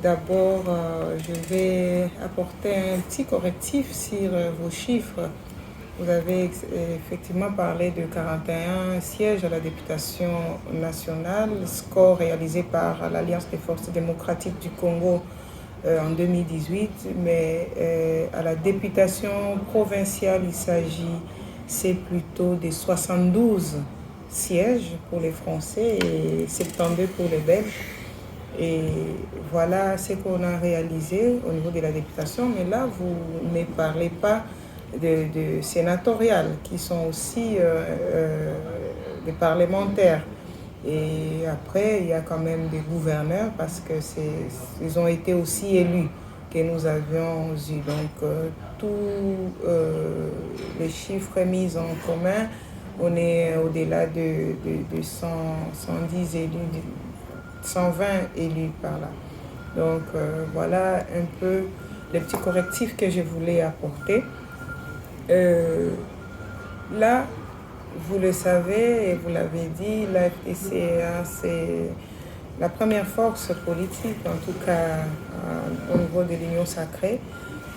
D'abord, je vais apporter un petit correctif sur vos chiffres. Vous avez effectivement parlé de 41 sièges à la députation nationale, score réalisé par l'Alliance des forces démocratiques du Congo en 2018, mais à la députation provinciale, c'est plutôt des 72 sièges pour les Français et 72 pour les Belges. Et voilà ce qu'on a réalisé au niveau de la députation. Mais là, vous ne parlez pas de sénatoriales, qui sont aussi des parlementaires. Et après, il y a quand même des gouverneurs, parce qu'ils ont été aussi élus, que nous avions eu. Donc, tous les chiffres mis en commun, on est au-delà de 110 élus, 120 élus par là. Donc voilà un peu les petits correctifs que je voulais apporter. Là, vous le savez et vous l'avez dit, la FDCA, c'est la première force politique, en tout cas au niveau de l'Union sacrée.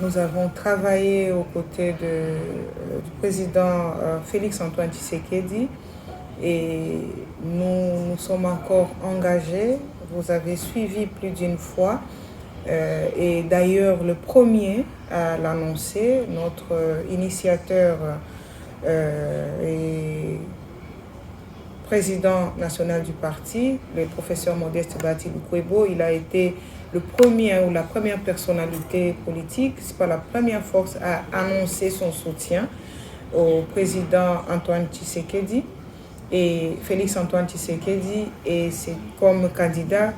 Nous avons travaillé aux côtés du président Félix Antoine Tshisekedi et nous sommes encore engagés. Vous avez suivi plus d'une fois et d'ailleurs le premier à l'annoncer, notre initiateur et président national du parti, le professeur Modeste Bati Lukwebo, il a été le premier ou la première personnalité politique, c'est pas la première force à annoncer son soutien au président Antoine Tshisekedi. Et Félix Antoine Tshisekedi, et c'est comme candidat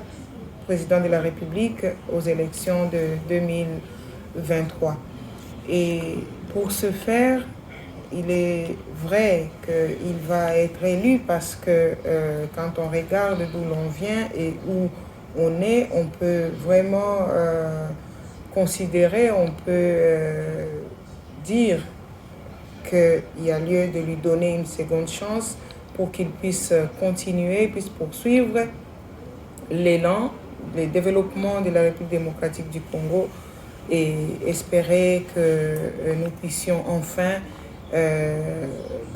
président de la République aux élections de 2023. Et pour ce faire, il est vrai qu'il va être élu parce que quand on regarde d'où l'on vient et où on est, on peut vraiment considérer, on peut dire qu'il y a lieu de lui donner une seconde chance pour qu'il puisse continuer, puisse poursuivre l'élan, le développement de la République démocratique du Congo et espérer que nous puissions enfin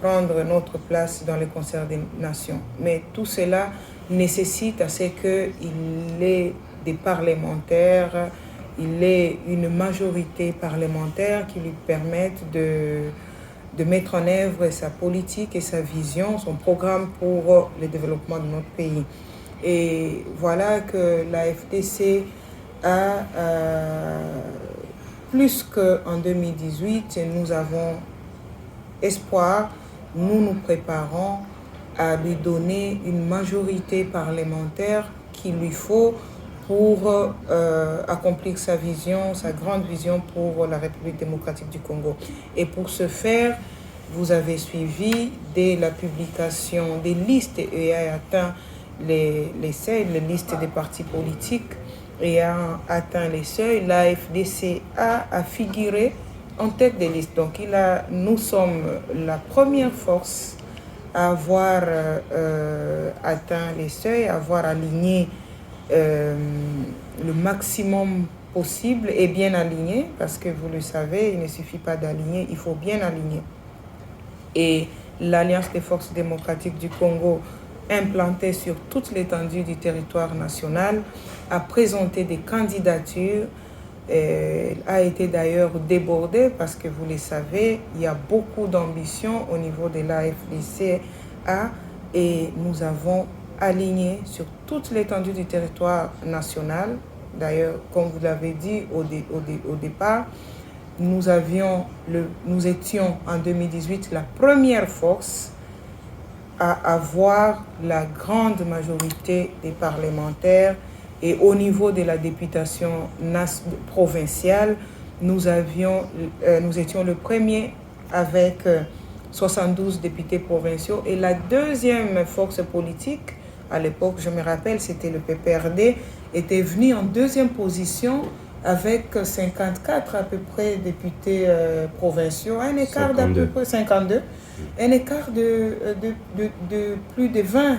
prendre notre place dans le concert des nations. Mais tout cela nécessite à ce qu'il ait des parlementaires, il ait une majorité parlementaire qui lui permette de mettre en œuvre sa politique et sa vision, son programme pour le développement de notre pays. Et voilà que la FDC a, plus qu'en 2018, nous avons espoir, nous nous préparons à lui donner une majorité parlementaire qu'il lui faut pour accomplir sa vision, sa grande vision pour la République démocratique du Congo. Et pour ce faire, vous avez suivi dès la publication des listes ayant atteint les seuils, les listes des partis politiques ayant atteint les seuils, la FDC a figuré en tête des listes. Donc nous sommes la première force à avoir atteint les seuils, à avoir aligné le maximum possible et bien aligné, parce que vous le savez, il ne suffit pas d'aligner, il faut bien aligner. Et l'Alliance des forces démocratiques du Congo, implantée sur toute l'étendue du territoire national, a présenté des candidatures, a été d'ailleurs débordée parce que vous le savez, il y a beaucoup d'ambition au niveau de la FDCA et nous avons aligné sur toute l'étendue du territoire national. D'ailleurs, comme vous l'avez dit au départ, nous étions en 2018 la première force à avoir la grande majorité des parlementaires et au niveau de la députation provinciale, nous étions le premier avec 72 députés provinciaux et la deuxième force politique, à l'époque, je me rappelle, c'était le PPRD, était venu en deuxième position avec 54 à peu près députés provinciaux, un écart d'à peu près 52, un écart de plus de 20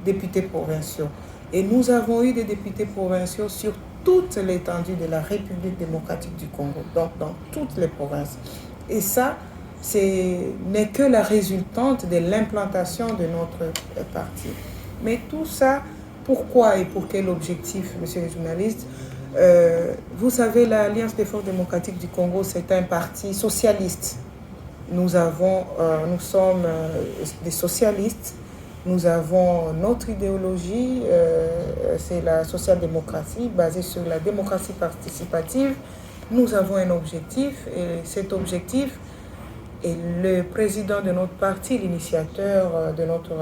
députés provinciaux. Et nous avons eu des députés provinciaux sur toute l'étendue de la République démocratique du Congo, donc dans toutes les provinces. Et ça, n'est que la résultante de l'implantation de notre parti. Mais tout ça, pourquoi et pour quel objectif, monsieur le journaliste? Vous savez, l'Alliance des forces démocratiques du Congo, c'est un parti socialiste. Nous sommes des socialistes. Nous avons notre idéologie, c'est la social-démocratie basée sur la démocratie participative. Nous avons un objectif et cet objectif est le président de notre parti, l'initiateur de notre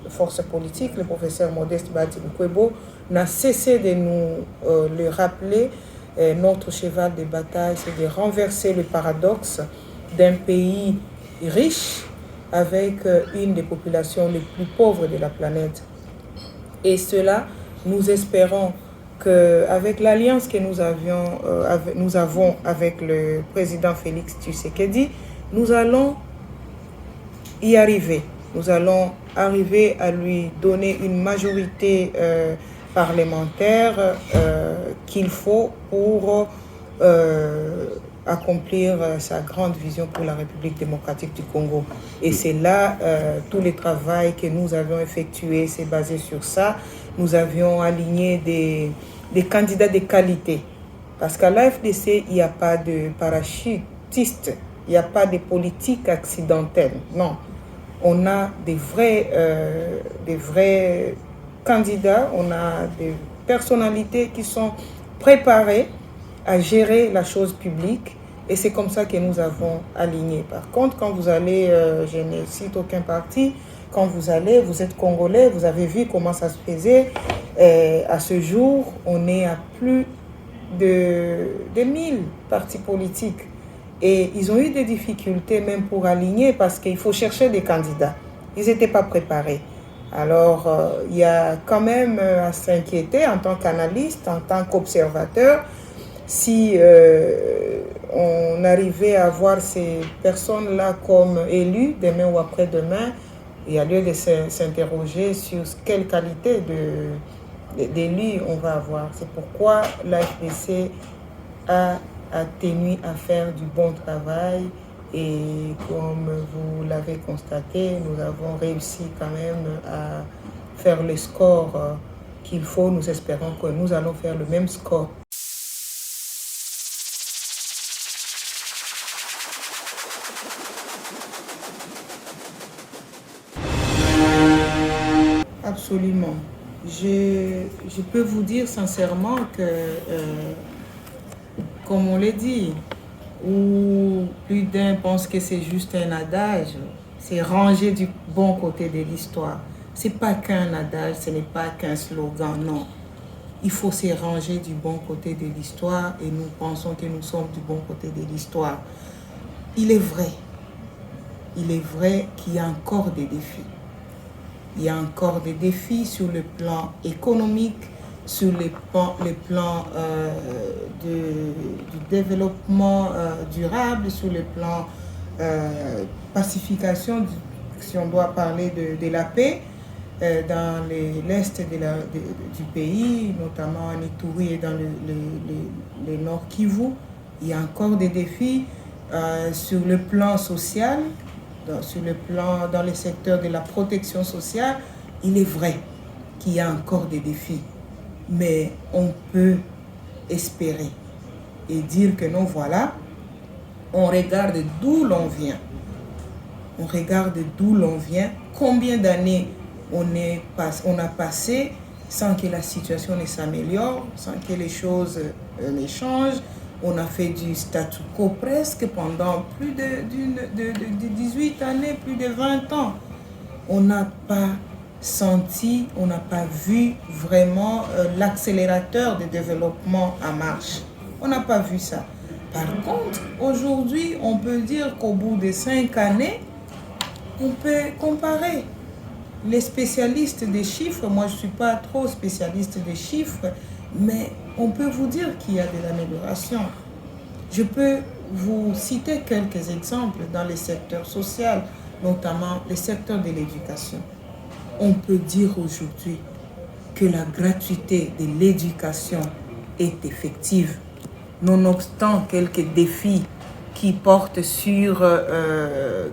force politique, le professeur Modeste Bahati Lukwebo, n'a cessé de nous le rappeler. Notre cheval de bataille, c'est de renverser le paradoxe d'un pays riche avec une des populations les plus pauvres de la planète. Et cela, nous espérons qu'avec l'alliance que nous avons avec le président Félix Tshisekedi, nous allons y arriver. Nous allons arriver à lui donner une majorité parlementaire qu'il faut pour accomplir sa grande vision pour la République démocratique du Congo. Et c'est là tout le travail que nous avions effectué, c'est basé sur ça. Nous avions aligné des candidats de qualité. Parce qu'à l'AFDC, il n'y a pas de parachutistes, il n'y a pas de politique accidentelle. Non, on a des vrais candidats, on a des personnalités qui sont préparées à gérer la chose publique et c'est comme ça que nous avons aligné. Par contre, quand vous allez, je ne cite aucun parti, quand vous êtes Congolais, vous avez vu comment ça se faisait. À ce jour, on est à plus de 1000 partis politiques et ils ont eu des difficultés même pour aligner parce qu'il faut chercher des candidats. Ils n'étaient pas préparés. Alors, il y a quand même à s'inquiéter en tant qu'analyste, en tant qu'observateur. Si on arrivait à voir ces personnes-là comme élues demain ou après-demain, il y a lieu de s'interroger sur quelle qualité d'élus on va avoir. C'est pourquoi l'AFDC a tenu à faire du bon travail et comme vous l'avez constaté, nous avons réussi quand même à faire le score qu'il faut. Nous espérons que nous allons faire le même score. Absolument. Je peux vous dire sincèrement que, comme on l'a dit, ou plus d'un pense que c'est juste un adage, c'est ranger du bon côté de l'histoire. Ce n'est pas qu'un adage, ce n'est pas qu'un slogan, non. Il faut se ranger du bon côté de l'histoire et nous pensons que nous sommes du bon côté de l'histoire. Il est vrai qu'il y a encore des défis. Il y a encore des défis sur le plan économique, sur le plan du développement durable, sur le plan pacification, si on doit parler de la paix dans l'est du pays, notamment en Ituri et dans le nord Kivu. Il y a encore des défis sur le plan social, dans le secteur de la protection sociale. Il est vrai qu'il y a encore des défis, mais on peut espérer et dire que non, voilà, on regarde d'où l'on vient. On regarde d'où l'on vient, combien d'années on a passé sans que la situation ne s'améliore, sans que les choses ne changent. On a fait du statu quo presque pendant plus de 18 années, plus de 20 ans. On n'a pas senti, on n'a pas vu vraiment l'accélérateur de développement en marche. On n'a pas vu ça. Par contre, aujourd'hui, on peut dire qu'au bout de 5 années, on peut comparer. Les spécialistes des chiffres, moi je ne suis pas trop spécialiste des chiffres, mais on peut vous dire qu'il y a de l'amélioration. Je peux vous citer quelques exemples dans les secteurs sociaux, notamment le secteur de l'éducation. On peut dire aujourd'hui que la gratuité de l'éducation est effective. Nonobstant quelques défis qui portent sur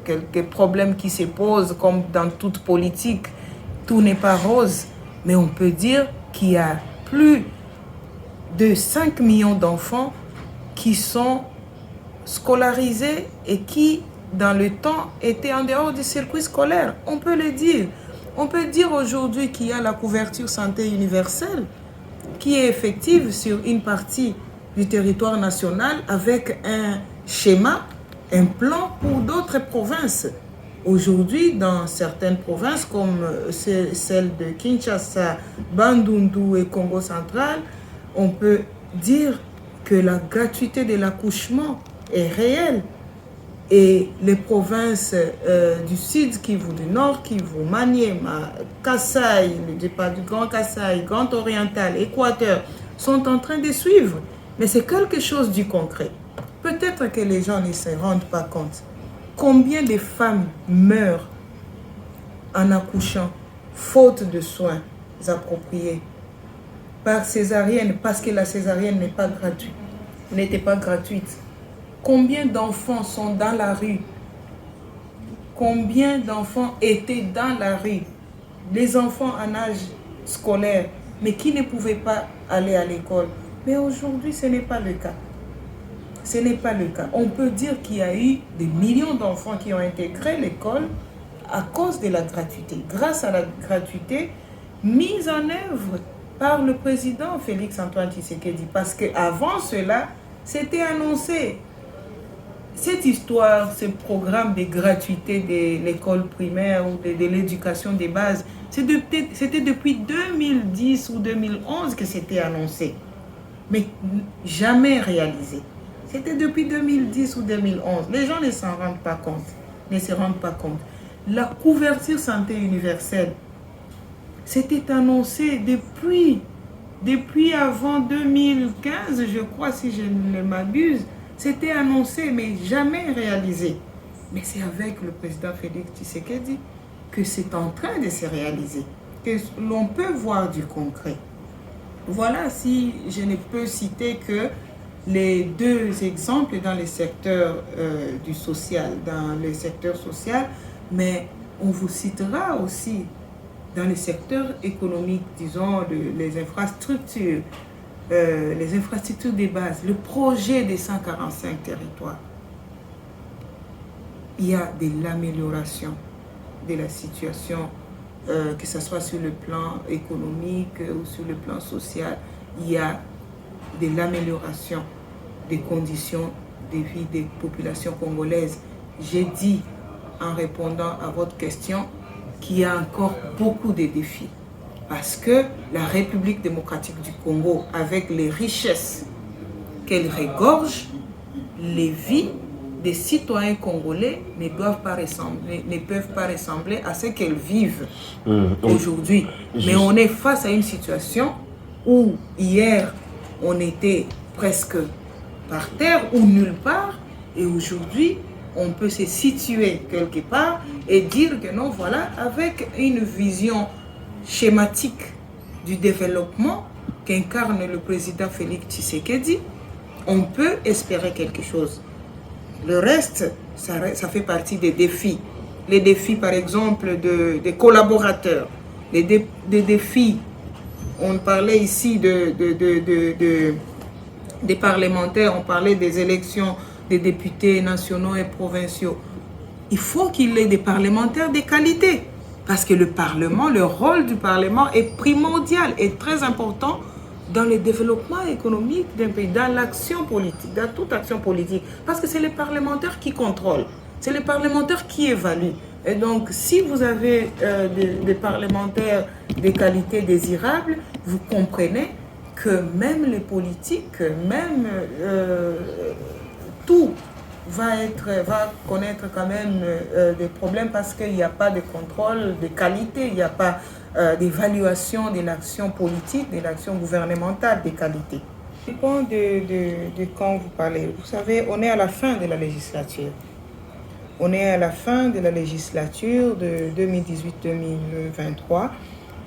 quelques problèmes qui se posent, comme dans toute politique, tout n'est pas rose, mais on peut dire qu'il y a plus de 5 millions d'enfants qui sont scolarisés et qui, dans le temps, étaient en dehors du circuit scolaire. On peut le dire. On peut dire aujourd'hui qu'il y a la couverture santé universelle qui est effective sur une partie du territoire national avec un schéma, un plan pour d'autres provinces. Aujourd'hui, dans certaines provinces comme celle de Kinshasa, Bandundu et Congo central, on peut dire que la gratuité de l'accouchement est réelle. Et les provinces du sud, Kivu du nord, Kivu, Maniema, Kasaï, le départ du Grand Kasaï, Grand Oriental, Équateur, sont en train de suivre. Mais c'est quelque chose du concret. Peut-être que les gens ne se rendent pas compte. Combien de femmes meurent en accouchant, faute de soins appropriés, par césarienne, parce que la césarienne n'était pas gratuite. Combien d'enfants sont dans la rue? Combien d'enfants étaient dans la rue? Des enfants en âge scolaire, mais qui ne pouvaient pas aller à l'école. Mais aujourd'hui, ce n'est pas le cas. Ce n'est pas le cas. On peut dire qu'il y a eu des millions d'enfants qui ont intégré l'école à cause de la gratuité. Grâce à la gratuité mise en œuvre par le président Félix-Antoine Tshisekedi. Parce qu'avant cela, c'était annoncé. Cette histoire, ce programme de gratuité de l'école primaire ou de l'éducation des bases, c'était depuis 2010 ou 2011 que c'était annoncé, mais jamais réalisé. C'était depuis 2010 ou 2011. Les gens ne s'en rendent pas compte. Ne se rendent pas compte. La couverture santé universelle, c'était annoncé depuis avant 2015, je crois, si je ne m'abuse. C'était annoncé, mais jamais réalisé. Mais c'est avec le président Félix Tshisekedi que c'est en train de se réaliser, que l'on peut voir du concret. Voilà, si je ne peux citer que les deux exemples dans le secteur du social, mais on vous citera aussi dans le secteur économique, disons, les infrastructures, des bases, le projet des 145 territoires. Il y a de l'amélioration de la situation, que ce soit sur le plan économique ou sur le plan social. Il y a de l'amélioration des conditions de vie des populations congolaises. J'ai dit, en répondant à votre question, qu'il y a encore beaucoup de défis. Parce que la République démocratique du Congo, avec les richesses qu'elle regorge, les vies des citoyens congolais ne peuvent pas ressembler à ce qu'elles vivent aujourd'hui. Mais on est face à une situation où hier, on était presque par terre ou nulle part, et aujourd'hui, on peut se situer quelque part et dire que non, voilà, avec une vision schématique du développement qu'incarne le président Félix Tshisekedi, on peut espérer quelque chose. Le reste, ça fait partie des défis. Les défis, par exemple, des collaborateurs, des défis. On parlait ici des parlementaires, on parlait des élections des députés nationaux et provinciaux. Il faut qu'il y ait des parlementaires de qualité. Parce que le Parlement, le rôle du Parlement est primordial et très important dans le développement économique d'un pays, dans l'action politique, dans toute action politique. Parce que c'est les parlementaires qui contrôlent, c'est les parlementaires qui évaluent. Et donc, si vous avez des parlementaires de qualité désirable, vous comprenez que même les politiques, même tout va connaître quand même des problèmes parce qu'il n'y a pas de contrôle de qualité, il n'y a pas d'évaluation de l'action politique, de l'action gouvernementale de qualité. Ça dépend de quand vous parlez. Vous savez, on est à la fin de la législature. On est à la fin de la législature de 2018-2023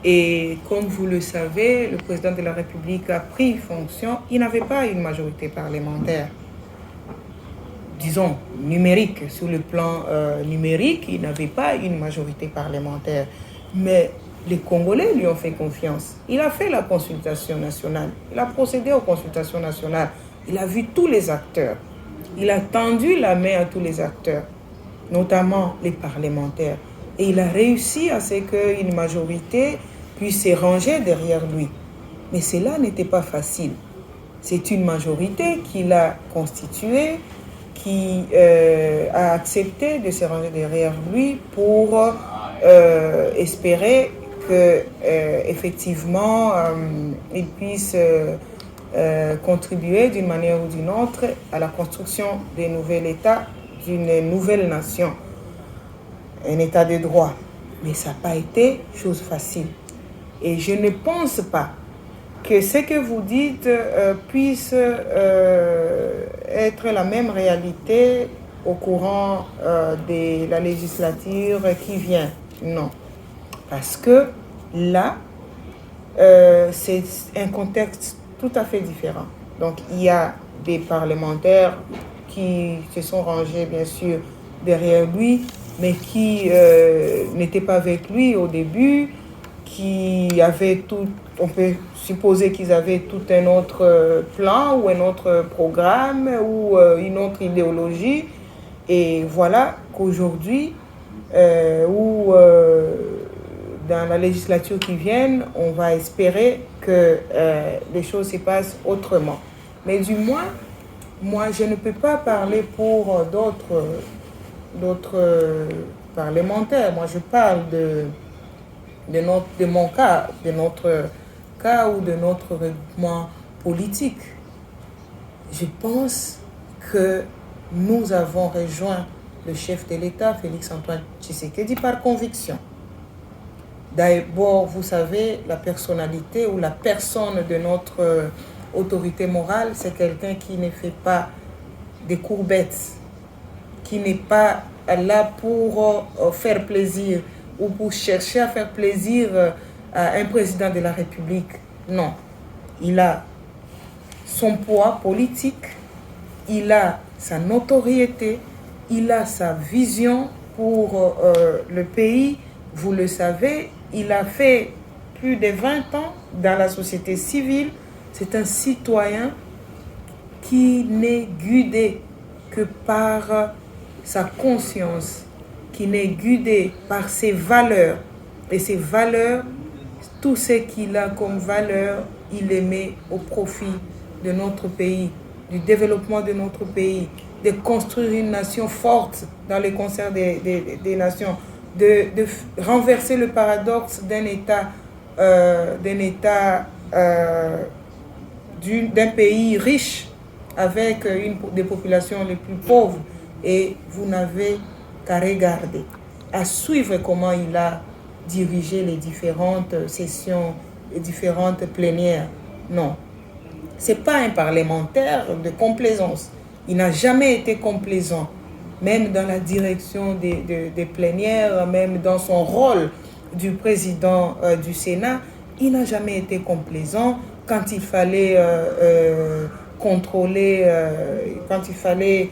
Et comme vous le savez, le président de la République a pris fonction, il n'avait pas une majorité parlementaire. Disons, numérique, sur le plan numérique, il n'avait pas une majorité parlementaire. Mais les Congolais lui ont fait confiance. Il a fait la consultation nationale. Il a procédé aux consultations nationales. Il a vu tous les acteurs. Il a tendu la main à tous les acteurs, notamment les parlementaires. Et il a réussi à ce qu'une majorité puisse se ranger derrière lui. Mais cela n'était pas facile. C'est une majorité qu'il a constituée, qui a accepté de se ranger derrière lui pour espérer que effectivement il puisse contribuer d'une manière ou d'une autre à la construction d'un nouvel État, d'une nouvelle nation, un État de droit. Mais ça n'a pas été chose facile. Et je ne pense pas que ce que vous dites puisse être la même réalité au courant de la législature qui vient. Non. Parce que là, c'est un contexte tout à fait différent. Donc, il y a des parlementaires qui se sont rangés, bien sûr, derrière lui, mais qui n'étaient pas avec lui au début, qui avaient tout, on peut supposer qu'ils avaient tout un autre plan ou un autre programme ou une autre idéologie. Et voilà qu'aujourd'hui, dans la législature qui vient, on va espérer que les choses se passent autrement. Mais du moins, moi, je ne peux pas parler pour d'autres parlementaires. Moi, je parle de mon cas, de notre cas ou de notre règlement politique. Je pense que nous avons rejoint le chef de l'État, Félix-Antoine Tshisekedi, par conviction. D'abord, vous savez, la personnalité ou la personne de notre autorité morale, c'est quelqu'un qui ne fait pas des courbettes, qui n'est pas là pour faire plaisir ou pour chercher à faire plaisir à un président de la République. Non. Il a son poids politique, il a sa notoriété, il a sa vision pour le pays. Vous le savez, il a fait plus de 20 ans dans la société civile. C'est un citoyen qui n'est guidé que par sa conscience, qui n'est guidé par ses valeurs. Et ces valeurs, tout ce qu'il a comme valeur, il les met au profit de notre pays, du développement de notre pays, de construire une nation forte dans le concert des nations, de renverser le paradoxe d'un pays riche avec des populations les plus pauvres. Et vous n'avez qu'à regarder, à suivre comment il a dirigé les différentes sessions, les différentes plénières. Non, ce n'est pas un parlementaire de complaisance. Il n'a jamais été complaisant, même dans la direction des plénières, même dans son rôle du président du Sénat. Il n'a jamais été complaisant quand il fallait contrôler, quand il fallait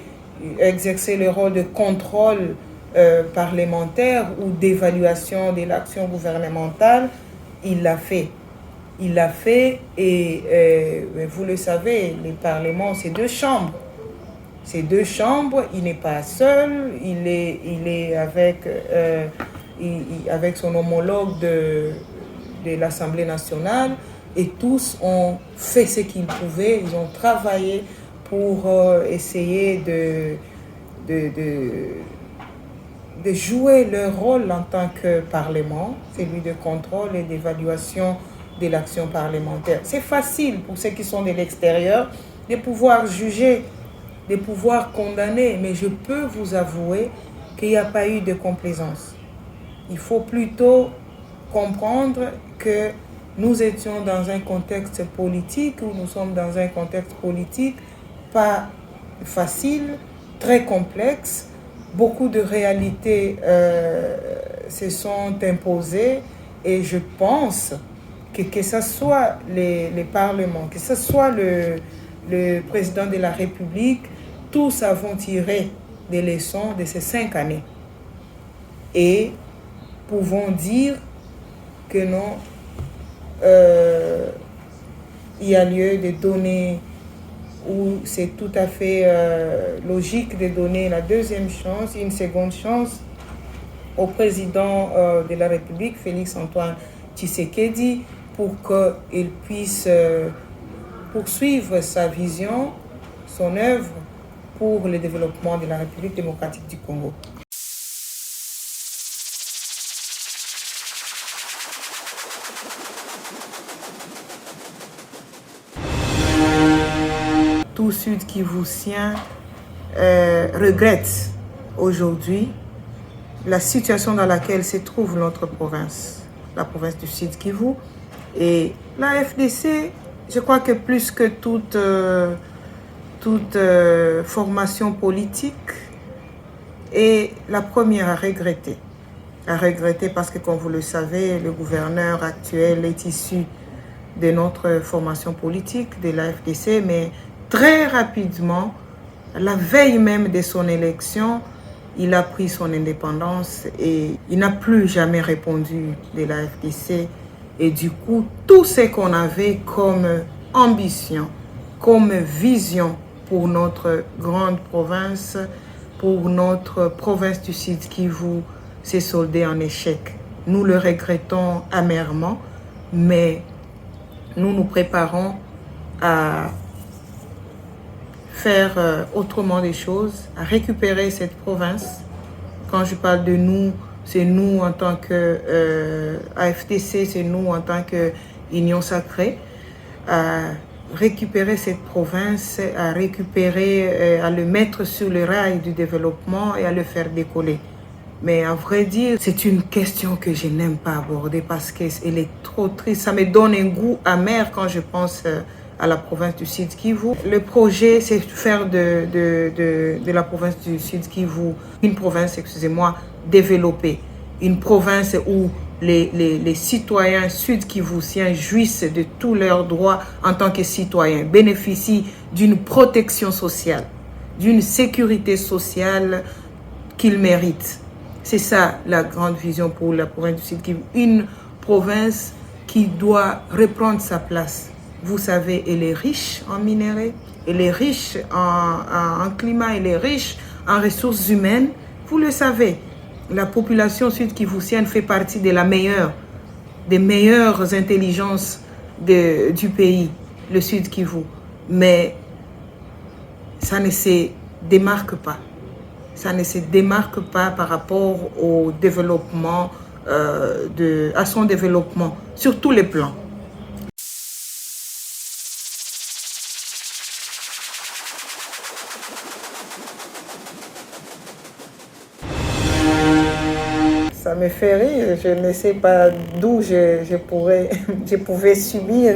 exercer le rôle de contrôle parlementaire ou d'évaluation de l'action gouvernementale. Il l'a fait. Il l'a fait et vous le savez, le Parlement, c'est 2 chambres. C'est 2 chambres, il n'est pas seul, il est avec son homologue de l'Assemblée nationale et tous ont fait ce qu'ils pouvaient, ils ont travaillé pour essayer de jouer leur rôle en tant que Parlement, celui de contrôle et d'évaluation de l'action parlementaire. C'est facile pour ceux qui sont de l'extérieur de pouvoir juger, de pouvoir condamner, mais je peux vous avouer qu'il n'y a pas eu de complaisance. Il faut plutôt comprendre que nous étions dans un contexte politique, ou nous sommes dans un contexte politique pas facile, très complexe. Beaucoup de réalités se sont imposées Et je pense que ce soit les parlements, que ce soit le président de la République, tous avons tiré des leçons de ces 5 années. Et pouvons dire que non, il y a lieu de donner, ou c'est tout à fait logique de donner la deuxième chance, une seconde chance au président de la République, Félix Antoine Tshisekedi, pour qu'il puisse poursuivre sa vision, son œuvre pour le développement de la République démocratique du Congo. Tout Sud-Kivousien regrette aujourd'hui la situation dans laquelle se trouve notre province, la province du Sud-Kivu. Et la FDC, je crois que plus que toute formation politique, est la première à regretter. À regretter parce que, comme vous le savez, le gouverneur actuel est issu de notre formation politique, de la FDC, mais très rapidement, la veille même de son élection, il a pris son indépendance et il n'a plus jamais répondu de la FDC. Et du coup, tout ce qu'on avait comme ambition, comme vision pour notre grande province, pour notre province du Sud-Kivu, s'est soldé en échec. Nous le regrettons amèrement, mais nous nous préparons à faire autrement des choses, à récupérer cette province. Quand je parle de nous, c'est nous en tant que AFDC, c'est nous en tant qu'Union Sacrée, à récupérer cette province, à récupérer, à le mettre sur le rail du développement et à le faire décoller. Mais à vrai dire, c'est une question que je n'aime pas aborder parce qu'elle est trop triste. Ça me donne un goût amer quand je pense à la province du Sud-Kivu. Le projet, c'est faire de la province du Sud-Kivu une province, excusez-moi, développée. Une province où les citoyens sud-kivusiens jouissent de tous leurs droits en tant que citoyens, bénéficient d'une protection sociale, d'une sécurité sociale qu'ils méritent. C'est ça la grande vision pour la province du Sud-Kivu. Une province qui doit reprendre sa place. Vous savez, elle est riche en minerais, elle est riche en climat, elle est riche en ressources humaines. Vous le savez, la population sud-kivusienne fait partie de des meilleures intelligences du pays, le Sud-Kivu. Mais ça ne se démarque pas. Ça ne se démarque pas par rapport au développement, à son développement, sur tous les plans. Ça me fait rire, je ne sais pas d'où je pouvais subir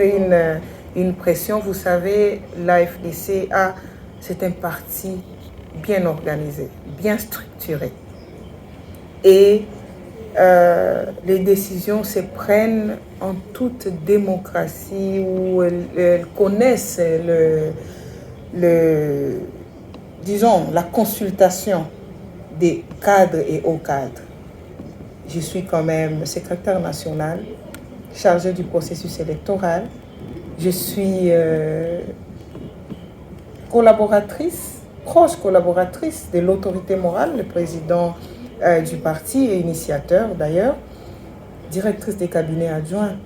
une pression. Vous savez, l'AFDC, c'est un parti bien organisé, bien structuré. Et les décisions se prennent en toute démocratie où elles connaissent disons, la consultation des cadres et hauts cadres. Je suis quand même secrétaire national, chargée du processus électoral. Je suis proche collaboratrice de l'autorité morale, le président du parti et initiateur d'ailleurs, directrice des cabinets adjoints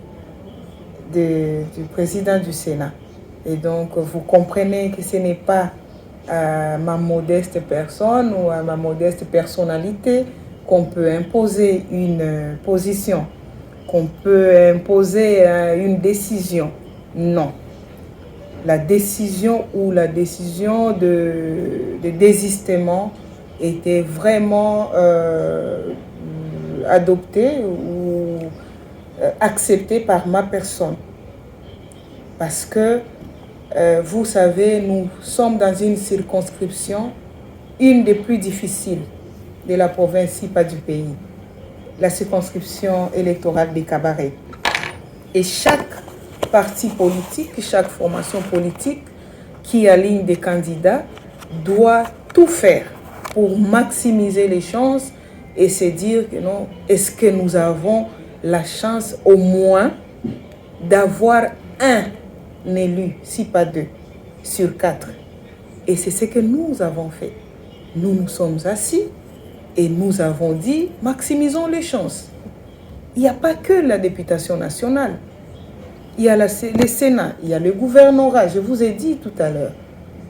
du président du Sénat. Et donc vous comprenez que ce n'est pas à ma modeste personne ou à ma modeste personnalité qu'on peut imposer une position, qu'on peut imposer une décision. Non. La décision de désistement était vraiment adoptée ou acceptée par ma personne. Parce que, vous savez, nous sommes dans une circonscription, une des plus difficiles de la province, si pas du pays. la circonscription électorale des Cabarets. Et chaque parti politique, chaque formation politique qui aligne des candidats doit tout faire pour maximiser les chances et se dire que non, est-ce que nous avons la chance au moins d'avoir un élu, si pas 2, sur 4. Et c'est ce que nous avons fait. Nous nous sommes assis et nous avons dit, maximisons les chances. Il n'y a pas que la députation nationale. Il y a le Sénat, il y a le gouvernorat, je vous ai dit tout à l'heure.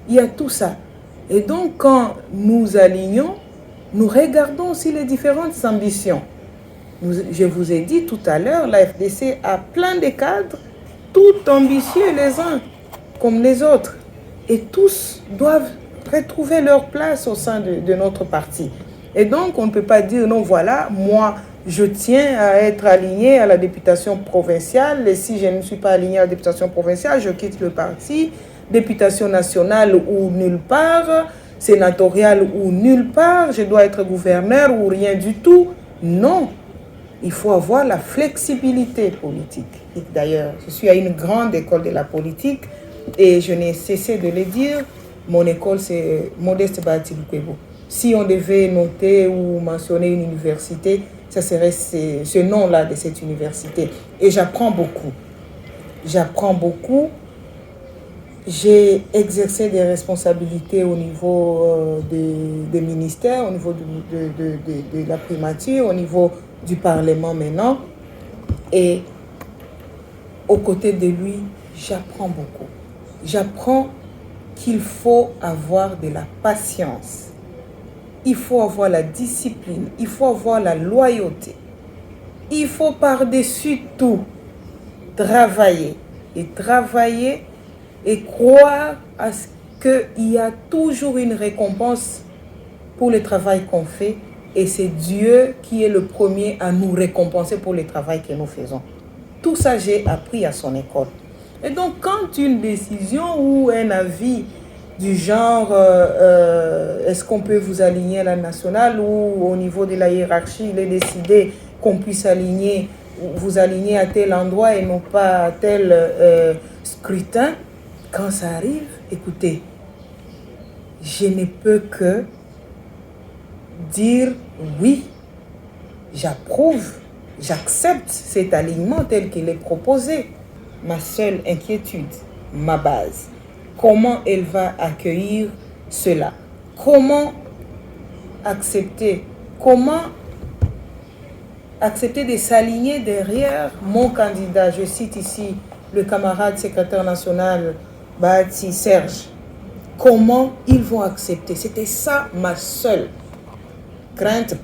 Il y a tout ça. Et donc, quand nous alignons, nous regardons aussi les différentes ambitions. Je vous ai dit tout à l'heure, la FDC a plein de cadres, tout ambitieux les uns comme les autres. Et tous doivent retrouver leur place au sein de notre parti. Et donc, on ne peut pas dire, non, voilà, moi, je tiens à être aligné à la députation provinciale. Et si je ne suis pas aligné à la députation provinciale, je quitte le parti. Députation nationale ou nulle part, sénatoriale ou nulle part, je dois être gouverneur ou rien du tout. Non, il faut avoir la flexibilité politique. D'ailleurs, je suis à une grande école de la politique et je n'ai cessé de le dire, mon école c'est Modeste Bahati Lukwebo. Si on devait noter ou mentionner une université, ça serait ce nom-là de cette université. Et j'apprends beaucoup. J'apprends beaucoup. J'ai exercé des responsabilités au niveau des ministères, au niveau de la primature, au niveau du Parlement maintenant. Et aux côtés de lui, j'apprends beaucoup. J'apprends qu'il faut avoir de la patience. Il faut avoir la discipline. Il faut avoir la loyauté. Il faut par-dessus tout travailler. Et travailler et croire à ce qu'il y a toujours une récompense pour le travail qu'on fait. Et c'est Dieu qui est le premier à nous récompenser pour le travail que nous faisons. Tout ça, j'ai appris à son école. Et donc, quand une décision ou un avis du genre, est-ce qu'on peut vous aligner à la nationale ou au niveau de la hiérarchie, il est décidé qu'on puisse vous aligner à tel endroit et non pas à tel scrutin, quand ça arrive, écoutez, je ne peux que dire oui, j'approuve, j'accepte cet alignement tel qu'il est proposé. Ma seule inquiétude, ma base, comment elle va accueillir cela? Comment accepter de s'aligner derrière mon candidat? Je cite ici le camarade secrétaire national Bahati Serge. Comment ils vont accepter? C'était ça ma seule crainte,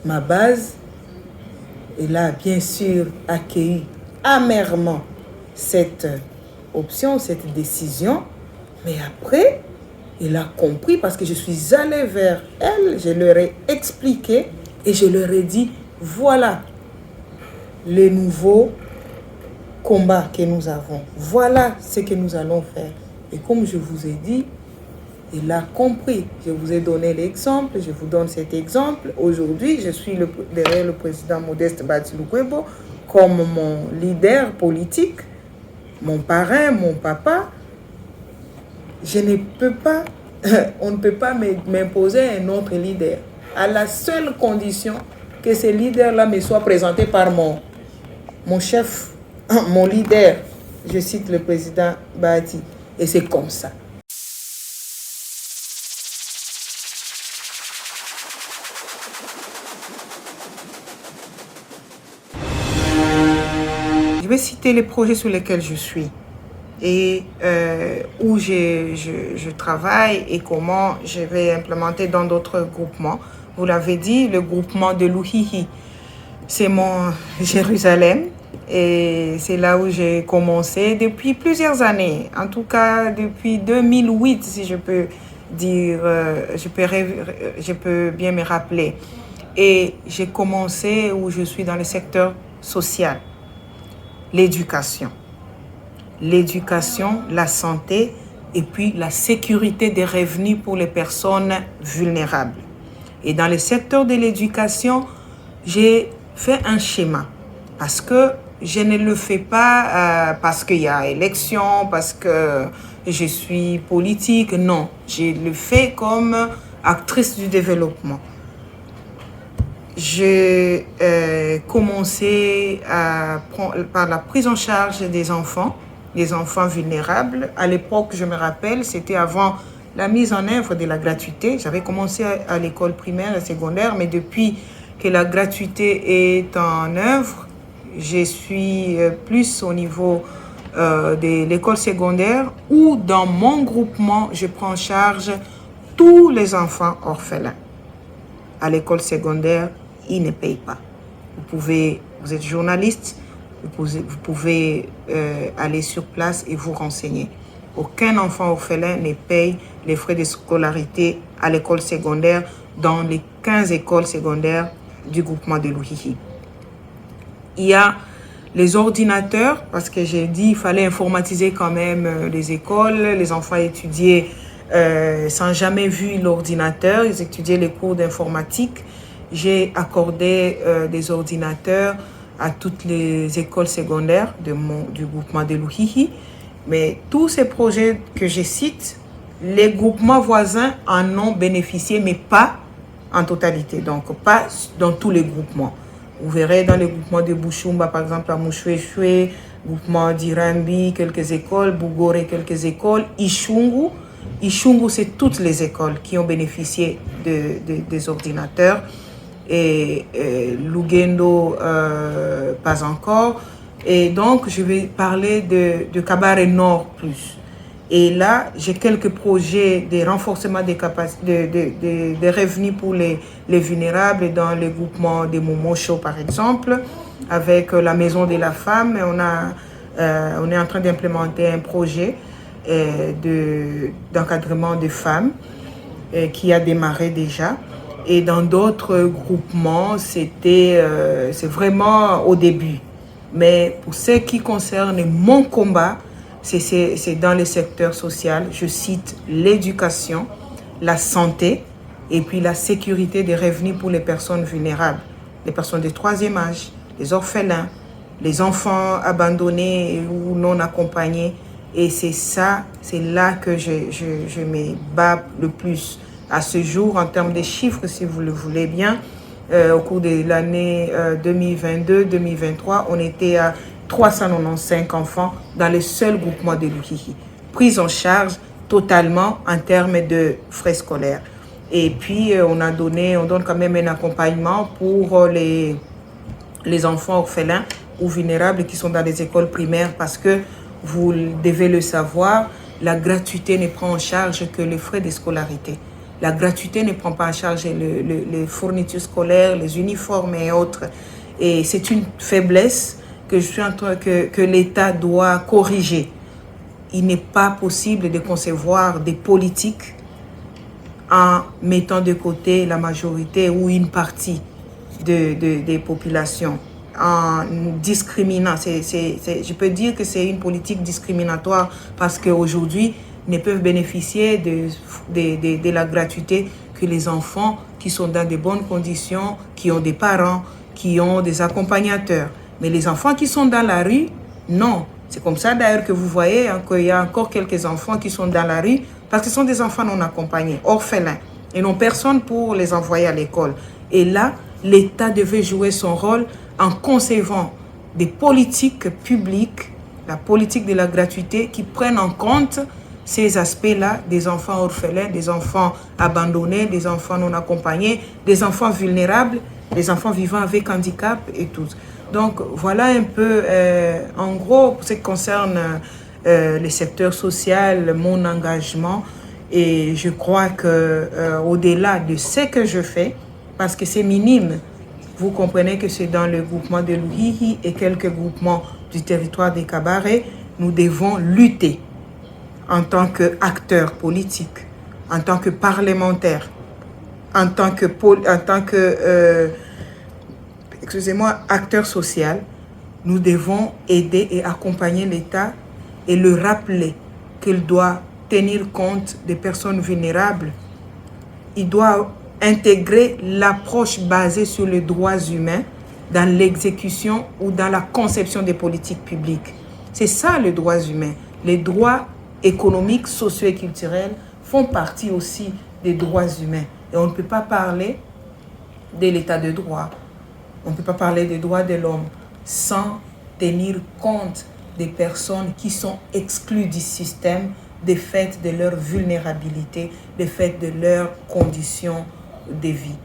ma base. Et là, bien sûr, accueilli amèrement cette option, cette décision. Mais après, il a compris parce que je suis allée vers elle, je leur ai expliqué et je leur ai dit, voilà les nouveaux combats que nous avons. Voilà ce que nous allons faire. Et comme je vous ai dit, il a compris. Je vous ai donné l'exemple, je vous donne cet exemple. Aujourd'hui, je suis derrière le président Modeste Bahati Lukwebo comme mon leader politique, mon parrain, mon papa. Je ne peux pas, on ne peut pas m'imposer un autre leader, à la seule condition que ce leader-là me soit présenté par mon chef, mon leader. Je cite le président Bahati. Et c'est comme ça. Je vais citer les projets sur lesquels je suis et où je travaille et comment je vais implémenter dans d'autres groupements. Vous l'avez dit, le groupement de Luhihi, c'est mon Jérusalem et c'est là où j'ai commencé depuis plusieurs années. En tout cas, depuis 2008, si je peux dire, je peux bien me rappeler. Et j'ai commencé où je suis dans le secteur social. L'éducation, la santé et puis la sécurité des revenus pour les personnes vulnérables. Et dans le secteur de l'éducation, j'ai fait un schéma. Parce que je ne le fais pas parce qu'il y a élection, parce que je suis politique. Non, je le fais comme actrice du développement. J'ai commencé par la prise en charge des enfants vulnérables. À l'époque, je me rappelle, c'était avant la mise en œuvre de la gratuité. J'avais commencé à l'école primaire et secondaire, mais depuis que la gratuité est en œuvre, je suis plus au niveau de l'école secondaire où dans mon groupement, je prends en charge tous les enfants orphelins. À l'école secondaire, ils ne payent pas. Vous êtes journaliste, vous pouvez aller sur place et vous renseigner. Aucun enfant orphelin ne paye les frais de scolarité à l'école secondaire dans les 15 écoles secondaires du groupement de Luhihi. Il y a les ordinateurs, parce que j'ai dit qu'il fallait informatiser quand même les écoles. Les enfants étudiaient sans jamais vu l'ordinateur, ils étudiaient les cours d'informatique. J'ai accordé des ordinateurs à toutes les écoles secondaires du groupement de Luhihi. Mais tous ces projets que je cite, les groupements voisins en ont bénéficié, mais pas en totalité, donc pas dans tous les groupements. Vous verrez dans le groupement de Bushumba, par exemple, à Mouchouéchoué, groupement d'Irambi, quelques écoles, Bougoré, quelques écoles, Ishungu. Ishungu, c'est toutes les écoles qui ont bénéficié des ordinateurs. Et Lugendo, pas encore. Et donc, je vais parler de Kabare Nord plus. Et là, j'ai quelques projets de renforcement des revenus pour les vulnérables dans le groupement de Momosho, par exemple, avec la Maison de la Femme. On est en train d'implémenter un projet d'encadrement des femmes qui a démarré déjà. Et dans d'autres groupements, c'est vraiment au début. Mais pour ce qui concerne mon combat, c'est dans le secteur social. Je cite l'éducation, la santé et puis la sécurité des revenus pour les personnes vulnérables, les personnes de troisième âge, les orphelins, les enfants abandonnés ou non accompagnés. Et c'est là que je me bats le plus. À ce jour, en termes de chiffres, si vous le voulez bien, au cours de l'année 2022-2023, on était à 395 enfants dans le seul groupement de Luhihi, prise en charge totalement en termes de frais scolaires. Et puis, on donne quand même un accompagnement pour les enfants orphelins ou vulnérables qui sont dans les écoles primaires parce que, vous devez le savoir, la gratuité ne prend en charge que les frais de scolarité. La gratuité ne prend pas en charge les fournitures scolaires, les uniformes et autres. Et c'est une faiblesse que l'État doit corriger. Il n'est pas possible de concevoir des politiques en mettant de côté la majorité ou une partie des populations, en discriminant. Je peux dire que c'est une politique discriminatoire parce qu'aujourd'hui, ne peuvent bénéficier de la gratuité que les enfants qui sont dans de bonnes conditions, qui ont des parents, qui ont des accompagnateurs. Mais les enfants qui sont dans la rue, non. C'est comme ça d'ailleurs que vous voyez qu'il y a encore quelques enfants qui sont dans la rue parce que ce sont des enfants non accompagnés, orphelins. Ils n'ont personne pour les envoyer à l'école. Et là, l'État devait jouer son rôle en concevant des politiques publiques, la politique de la gratuité qui prennent en compte ces aspects-là, des enfants orphelins, des enfants abandonnés, des enfants non accompagnés, des enfants vulnérables, des enfants vivant avec handicap et tout. Donc, voilà un peu, en gros, pour ce qui concerne le secteur social, mon engagement. Et je crois qu'au-delà de ce que je fais, parce que c'est minime, vous comprenez que c'est dans le groupement de Luhihi et quelques groupements du territoire des Kabaré, nous devons lutter en tant qu'acteurs politiques, en tant que parlementaires, en tant que acteurs sociaux. Nous devons aider et accompagner l'État et le rappeler qu'il doit tenir compte des personnes vulnérables. Il doit intégrer l'approche basée sur les droits humains dans l'exécution ou dans la conception des politiques publiques. C'est ça les droits humains. Les droits économiques, sociaux et culturels font partie aussi des droits humains. Et on ne peut pas parler de l'état de droit, on ne peut pas parler des droits de l'homme sans tenir compte des personnes qui sont exclues du système du fait de leur vulnérabilité, du fait de leurs conditions de vie.